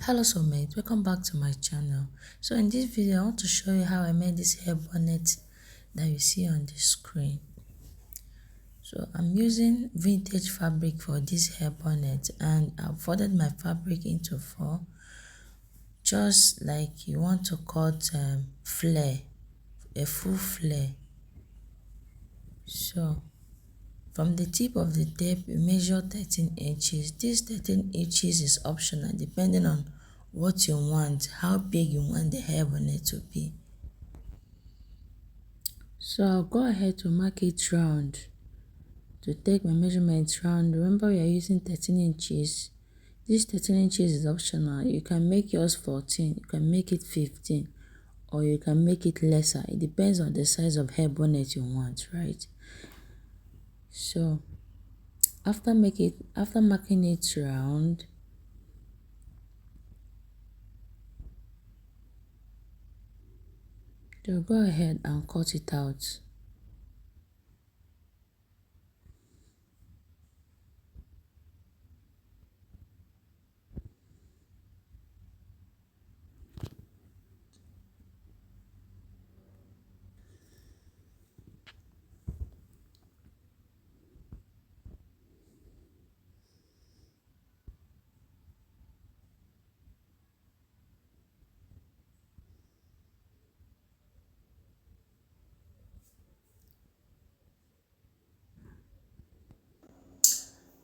Hello soulmate, welcome back to my channel. So in this video I want to show you how I made this hair bonnet that you see on the screen. So I'm using vintage fabric for this hair bonnet, and I've folded my fabric into four, just like you want to cut flare, a full flare. So from the tip of the tape you measure 13 inches. This 13 inches is optional depending on what you want, how big you want the hair bonnet to be. So I'll go ahead to mark it round. To take my measurements round, remember we are using 13 inches. This 13 inches is optional. You can make yours 14, you can make it 15, or you can make it lesser. It depends on the size of hair bonnet you want, right? So after marking it round, so go ahead and cut it out.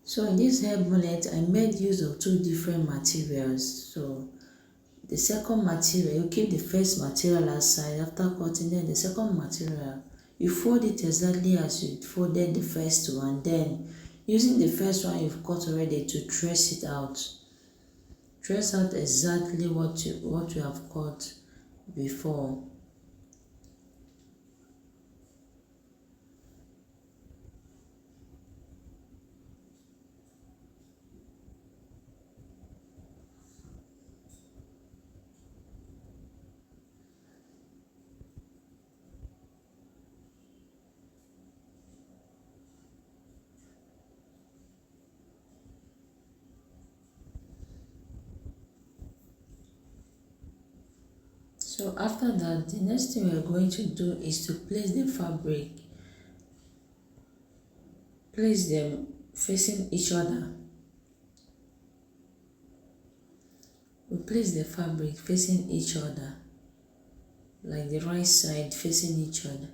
So in this hair bonnet, I made use of two different materials. So the second material, you keep the first material aside after cutting, then the second material, you fold it exactly as you folded the first one. Then using the first one you've cut already to trace it out. Trace out exactly what you have cut before. So after that, the next thing we are going to do is to place the fabric. Place them facing each other. We place the fabric facing each other, like the right side facing each other.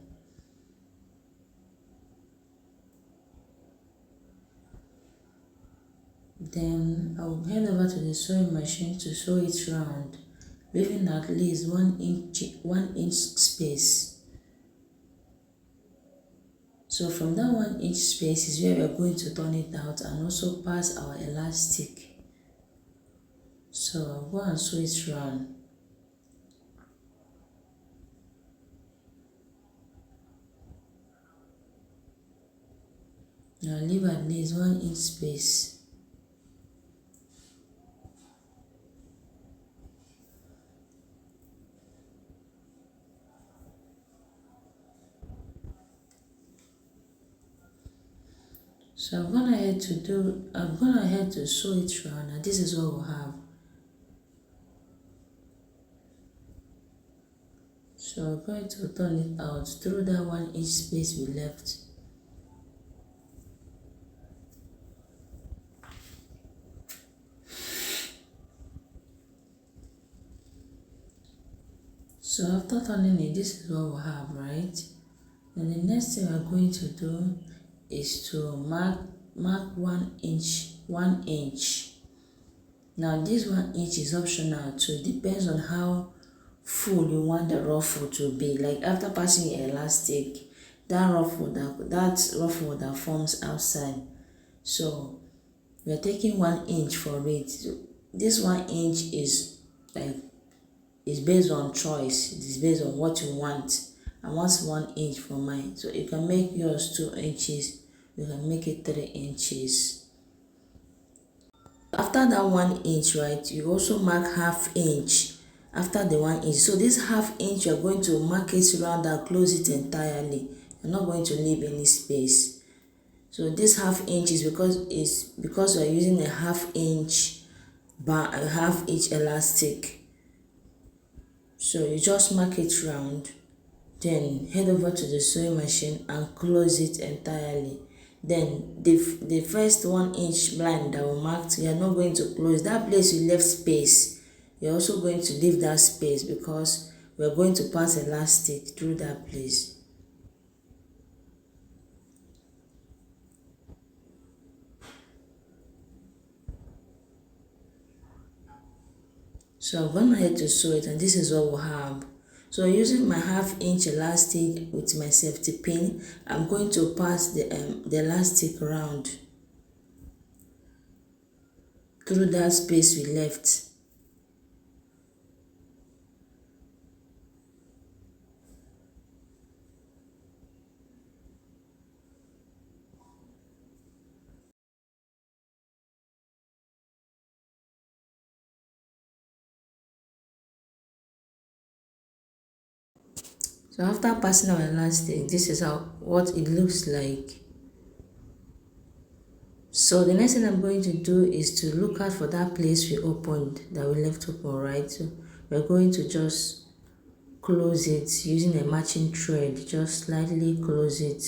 Then I will head over to the sewing machine to sew it round, leaving at least 1 inch space. So from that 1 inch space is where we are going to turn it out and also pass our elastic. So I'll go and sew it round. Now leave at least 1 inch space. So I've gone ahead to sew it round, and this is what we'll have. So I'm going to turn it out through that 1 inch space we left. So after turning it, this is what we'll have, right? And the next thing we're going to do is to mark 1 inch. Now this 1 inch is optional too. It depends on how full you want the ruffle to be. Like after passing your elastic, that ruffle that forms outside. So we are taking 1 inch for it. So this 1 inch is based on choice. It is based on what you want. I want 1 inch for mine. So you can make yours 2 inches. You can make it 3 inches. After that 1 inch, right, you also mark ½ inch after the 1 inch. So this ½ inch, you're going to mark it around and close it entirely. You're not going to leave any space. So this ½ inch is because we're using a ½ inch half inch elastic. So you just mark it round, then head over to the sewing machine and close it entirely. Then the first 1 inch blind that we marked, you are not going to close that place you left space. You're also going to leave that space because we're going to pass elastic through that place. So I've gone ahead to sew it, and this is what we have. So using my half inch elastic with my safety pin, I'm going to pass the elastic around through that space we left. So after passing our elastic, this is what it looks like. So the next thing I'm going to do is to look out for that place we opened, that we left open, right? So we're going to just close it using a matching thread, just slightly close it.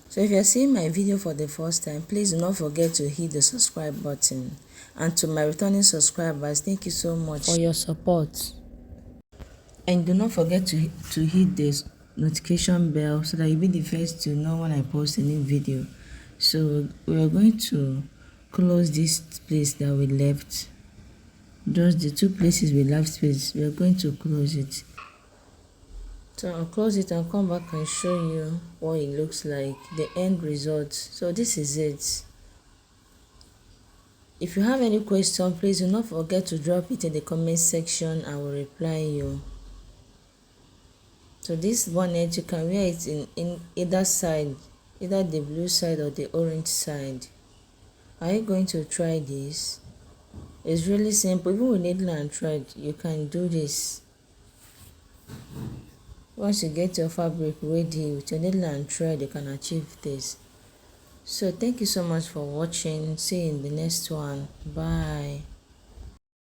So if you're seeing my video for the first time, please do not forget to hit the subscribe button. And to my returning subscribers, thank you so much for your support. And do not forget to hit the notification bell so that you'll be the first to know when I post a new video. So we are going to close this place that we left. Just the two places we left space, we are going to close it. So I'll close it and come back and show you what it looks like, the end result. So this is it. If you have any question, please do not forget to drop it in the comment section. I will reply you. So this bonnet, you can wear it in either side, either the blue side or the orange side. Are you going to try this? It's really simple. Even with needle and thread, you can do this. Once you get your fabric ready with your needle and thread, you can achieve this. So thank you so much for watching. See you in the next one. Bye.